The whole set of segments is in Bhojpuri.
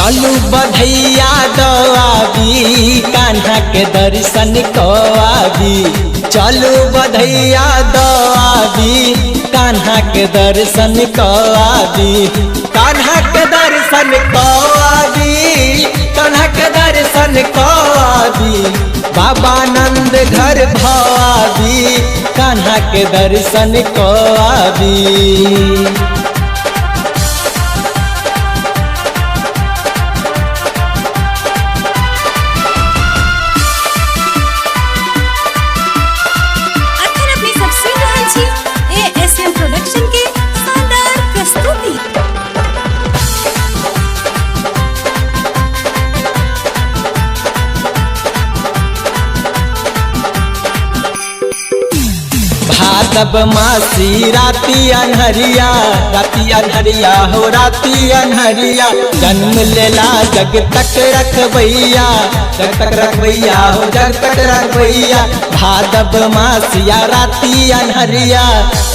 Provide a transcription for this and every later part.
चलू बधैया दवाबी कान्हा के दर्शन को आबी। चलू बधैया दवाबी कान्हा के दर्शन को आबी। कान्हा के दर्शन को आबी, कान्हा के दर्शन को आबी। बाबा नंद घर भावी कान्हा के दर्शन को आबी। भादव मासी राती अनहरिया, राती अनहरिया हो राती अनहरिया। जन्म लेला जग तक रखबैया, जग तक रखबैया हो जग तक रखबैया। भादव मासिया राती अनहरिया,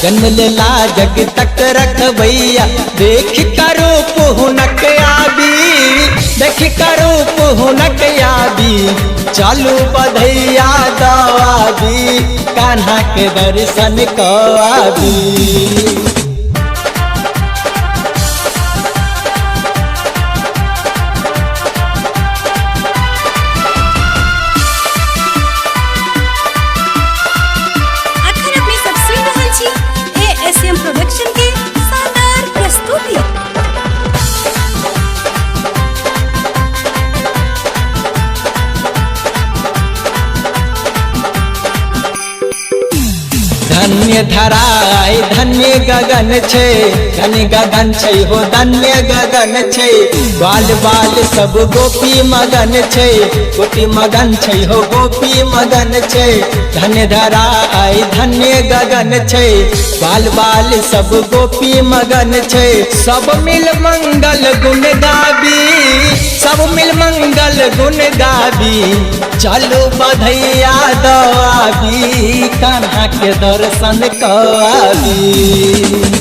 जन्म लेला जग तक रखबैया। देख करो पुहनक आबी, देख करो पुहनक आबी। चलू बधैया दवाबी कान्हा के दर्शन को आबी। धन्य धराई धन्य गगन छे, धन्य गगन छे हो धन्य गगन छे। बाल बाल सब गोपी मगन छे, गोपी मगन छे हो गोपी मगन छे। धन्य धराई धन्य गगन छे, बाल बाल सब गोपी मगन छे। सब मिल मंगल गुण गाबी, सब मिल मंगल गुण गाबी। चलो बधैया दवाबी कान्हा के दर्शन को आबी।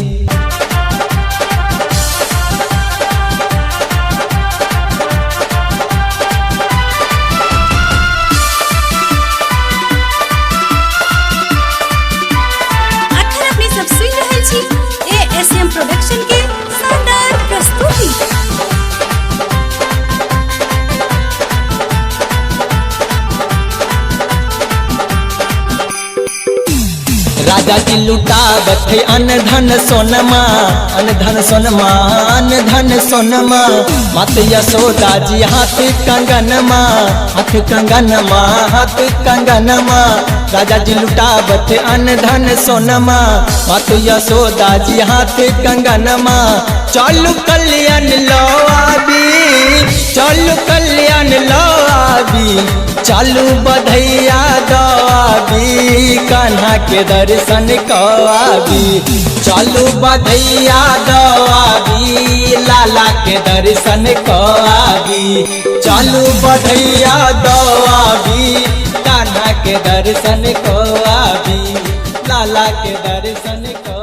राजा जी लुटावत है अन धन सोनमा, अन धन सोनमा, अन धन सोनमा। मात यशोदा जी हाथ कंगनमा, हाथ कंगनमा, हाथ कंगनमा। राजा जी लुटावत है अन धन सोनमा, मात यशोदा जी हाथ कंगनमा। चलू कल्याण लो आबी, चलू कल्याण लो आबी। चलू बधैया दवाबी कान्हा के दर्शन को आबी। चलू बधैया दवाबी लाला के दर्शन को आबी। चलू बधैया दवाबी कान्हा के दर्शन को आबी, लाला के दर्शन को।